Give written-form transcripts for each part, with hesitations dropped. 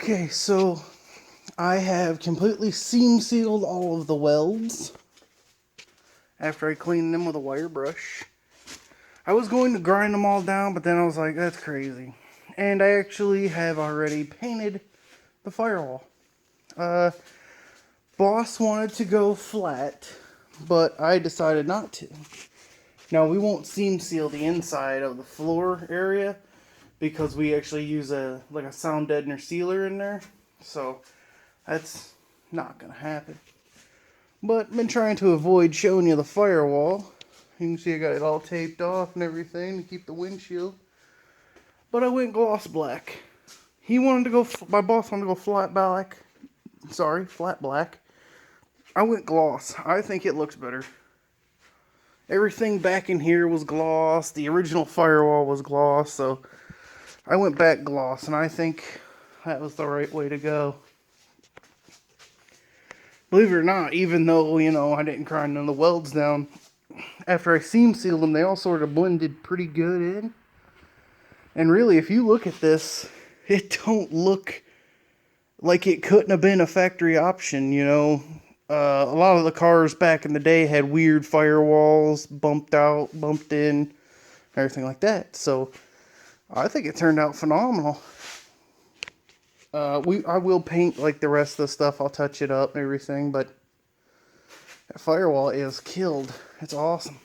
Okay, so I have completely seam sealed all of the welds after I cleaned them with a wire brush. I was going to grind them all down, but then I was like, that's crazy. And I actually have already painted the firewall. Boss wanted to go flat, but I decided not to. Now, we won't seam seal the inside of the floor area because we actually use a sound deadener sealer in there. So that's not going to happen. But I've been trying to avoid showing you the firewall. You can see I got it all taped off and everything to keep the windshield. But I went gloss black. My boss wanted to go flat black. Flat black. I went gloss. I think it looks better. Everything back in here was gloss. The original firewall was gloss, so I went back gloss, and I think that was the right way to go. Believe it or not, even though, I didn't grind none of the welds down, after I seam sealed them, they all sort of blended pretty good in. And really, if you look at this, it don't look like it couldn't have been a factory option, A lot of the cars back in the day had weird firewalls, bumped out, bumped in, everything like that. So I think it turned out phenomenal. I will paint like the rest of the stuff. I'll touch it up and everything, but that firewall is killed. It's awesome.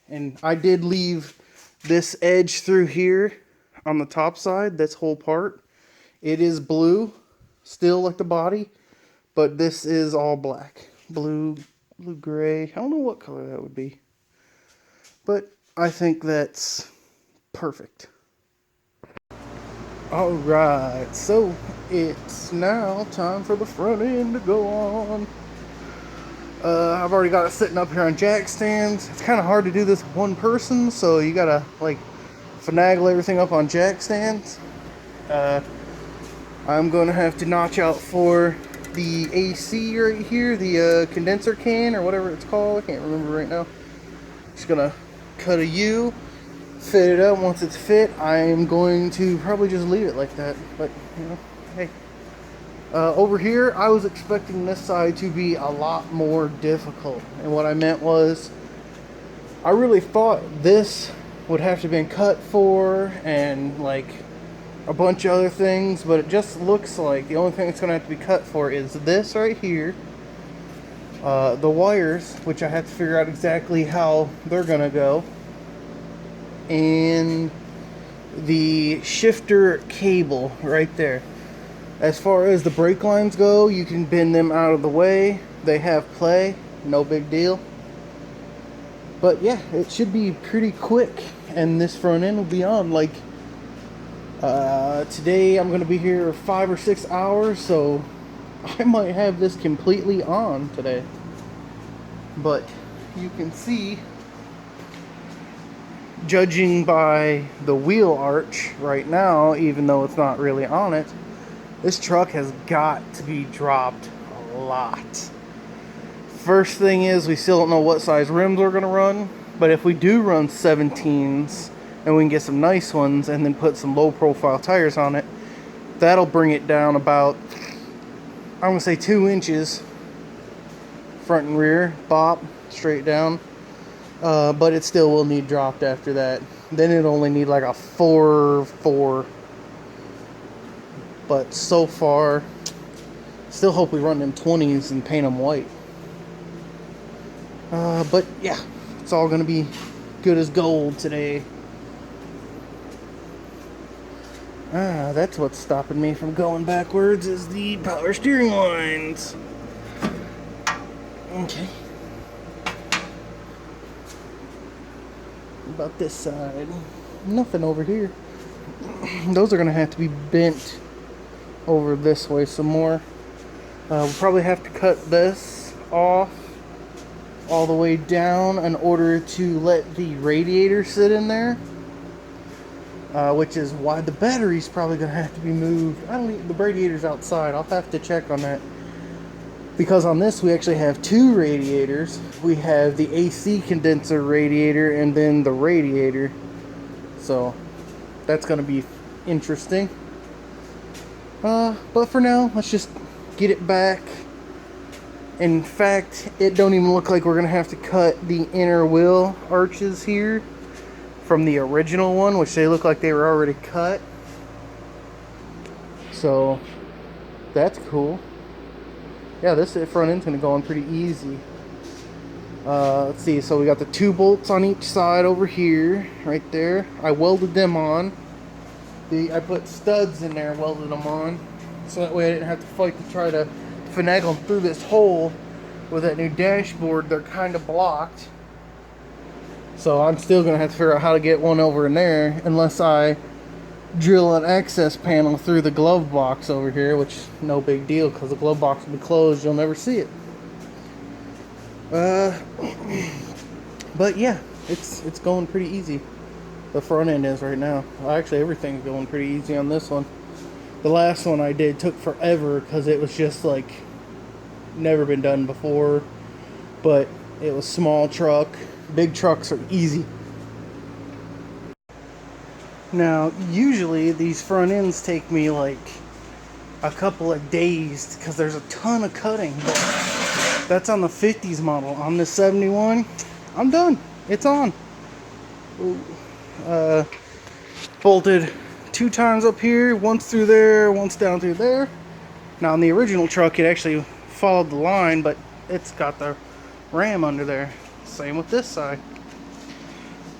And I did leave this edge through here on the top side, this whole part. It is blue, still like the body, but this is all black. Blue, gray. I don't know what color that would be. But I think that's perfect. Alright, so it's now time for the front end to go on. I've already got it sitting up here on jack stands. It's kind of hard to do this with one person, so you gotta finagle everything up on jack stands. I'm gonna have to notch out for the AC right here, the condenser can or whatever it's called. I can't remember right now. Just gonna cut a U, fit it up. Once it's fit, I'm going to probably just leave it like that. But hey. Over here, I was expecting this side to be a lot more difficult. And what I meant was, I really thought this would have to have been cut for and a bunch of other things, but it just looks like the only thing that's going to have to be cut for is this right here. The wires, which I have to figure out exactly how they're going to go. And the shifter cable right there. As far as the brake lines go, you can bend them out of the way. They have play, no big deal. But yeah, it should be pretty quick, and this front end will be on. Today I'm going to be here 5 or 6 hours, so I might have this completely on today. But you can see, judging by the wheel arch right now, even though it's not really on it, this truck has got to be dropped a lot. First thing is, we still don't know what size rims we're going to run, but if we do run 17s and we can get some nice ones and then put some low profile tires on it, that'll bring it down about, I'm going to say 2 inches front and rear, bop, straight down. But it still will need dropped after that. Then it'll only need a 4.4. But so far, still hope we run them 20s and paint them white. But yeah, it's all going to be good as gold today. That's what's stopping me from going backwards, is the power steering lines. Okay. What about this side? Nothing over here. Those are going to have to be bent over this way some more. We'll probably have to cut this off all the way down in order to let the radiator sit in there, which is why the battery's probably going to have to be moved. The radiator's outside. I'll have to check on that, because on this we actually have 2 radiators. We have the AC condenser radiator and then the radiator, so that's going to be interesting. But for now, let's just get it back. In fact, it don't even look like we're gonna have to cut the inner wheel arches here from the original one, which they look like they were already cut. So that's cool. Yeah, this front end's gonna go on pretty easy. Let's see, so we got the 2 bolts on each side over here, right there. I welded them on. I put studs in there, welded them on, so that way I didn't have to fight to try to finagle them through this hole. With that new dashboard, they're kind of blocked. So I'm still going to have to figure out how to get one over in there, unless I drill an access panel through the glove box over here, which no big deal because the glove box will be closed, you'll never see it. But yeah, it's going pretty easy. The front end is right now. Actually, everything's going pretty easy on this one. The last one I did took forever because it was just like never been done before. But it was small truck. Big trucks are easy. Now, usually these front ends take me like a couple of days because there's a ton of cutting. But that's on the 50s model. On the 71, I'm done. It's on. Ooh. Bolted 2 times up here, once through there, once down through there. Now on the original truck it actually followed the line, but it's got the ram under there. Same with this side.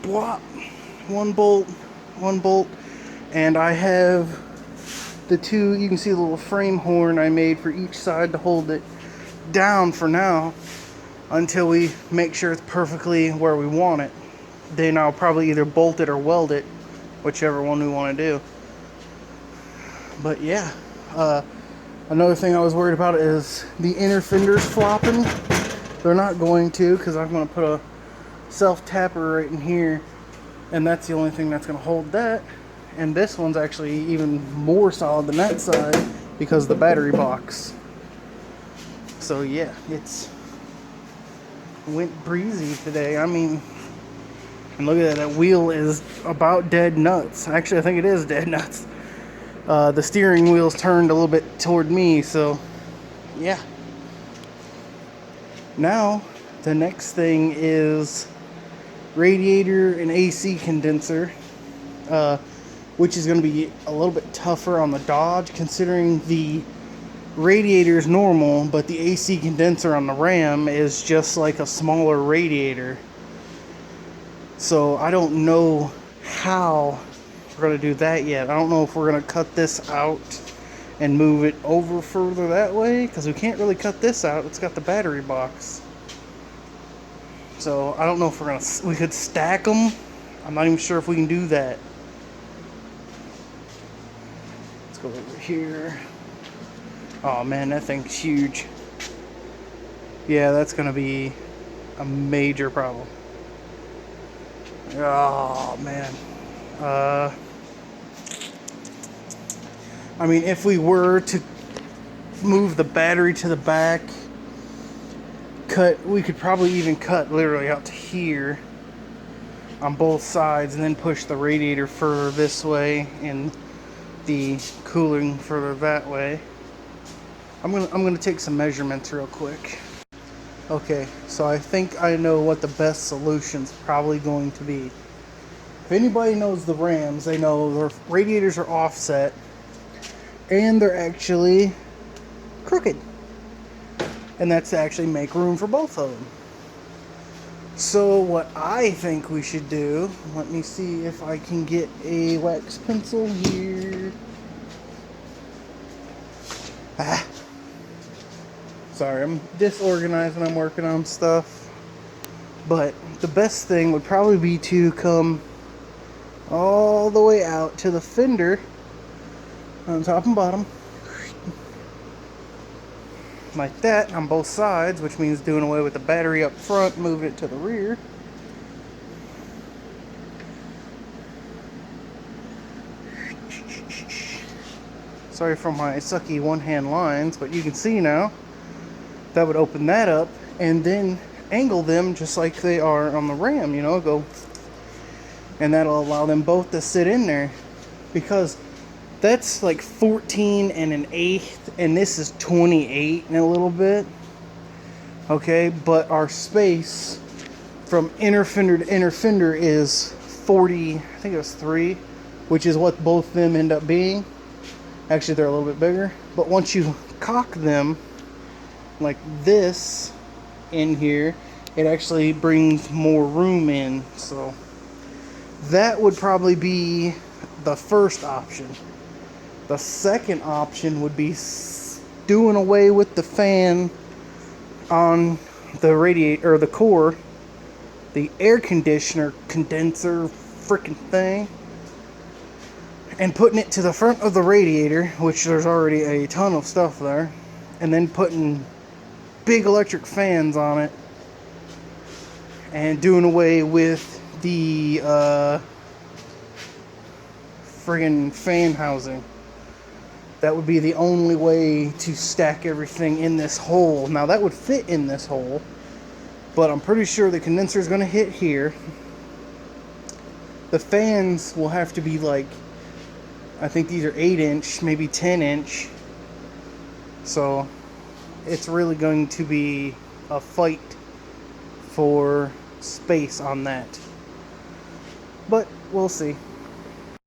Blop. 1 bolt, 1 bolt, and I have the 2, you can see the little frame horn I made for each side to hold it down for now until we make sure it's perfectly where we want it. Then I'll probably either bolt it or weld it, whichever one we want to do. But yeah, another thing I was worried about is the inner fenders flopping. They're not going to, because I'm going to put a self-tapper right in here, and that's the only thing that's going to hold that. And this one's actually even more solid than that side because of the battery box. So yeah, went breezy today. I mean, and look at that wheel is about dead nuts. Actually, I think it is dead nuts. The steering wheel's turned a little bit toward me, so yeah. Now, the next thing is radiator and AC condenser, which is going to be a little bit tougher on the Dodge, considering the radiator is normal, but the AC condenser on the Ram is just like a smaller radiator. So I don't know how we're going to do that yet. I don't know if we're going to cut this out and move it over further that way, because we can't really cut this out. It's got the battery box. So I don't know if we could stack them. I'm not even sure if we can do that. Let's go over here. Oh man, that thing's huge. Yeah, that's going to be a major problem. Oh man. I mean, if we were to move the battery to the back, we could probably even cut literally out to here on both sides, and then push the radiator further this way and the cooling further that way. I'm gonna take some measurements real quick. Okay, so I think I know what the best solution's probably going to be. If anybody knows the Rams, they know their radiators are offset and they're actually crooked. And that's to actually make room for both of them. So what I think we should do, let me see if I can get a wax pencil here. Sorry, I'm disorganized when I'm working on stuff. But the best thing would probably be to come all the way out to the fender on top and bottom. Like that on both sides, which means doing away with the battery up front, moving it to the rear. Sorry for my sucky one-hand lines, but you can see now that would open that up and then angle them just like they are on the Ram, you know, go, and that'll allow them both to sit in there, because That's like 14 and an eighth, and this is 28 and a little bit. Okay, but our space from inner fender to inner fender is 40, I think it was 3, which is what both of them end up being. Actually, they're a little bit bigger. But once you cock them like this in here, it actually brings more room in. So that would probably be the first option. The second option would be doing away with the fan on the radiator or the core, the air conditioner condenser freaking thing, and putting it to the front of the radiator, which there's already a ton of stuff there, and then putting big electric fans on it, and doing away with the friggin' fan housing. That would be the only way to stack everything in this hole. Now that would fit in this hole, but I'm pretty sure the condenser is going to hit here. The fans will have to be like, I think these are 8-inch, maybe 10-inch. So it's really going to be a fight for space on that. But we'll see.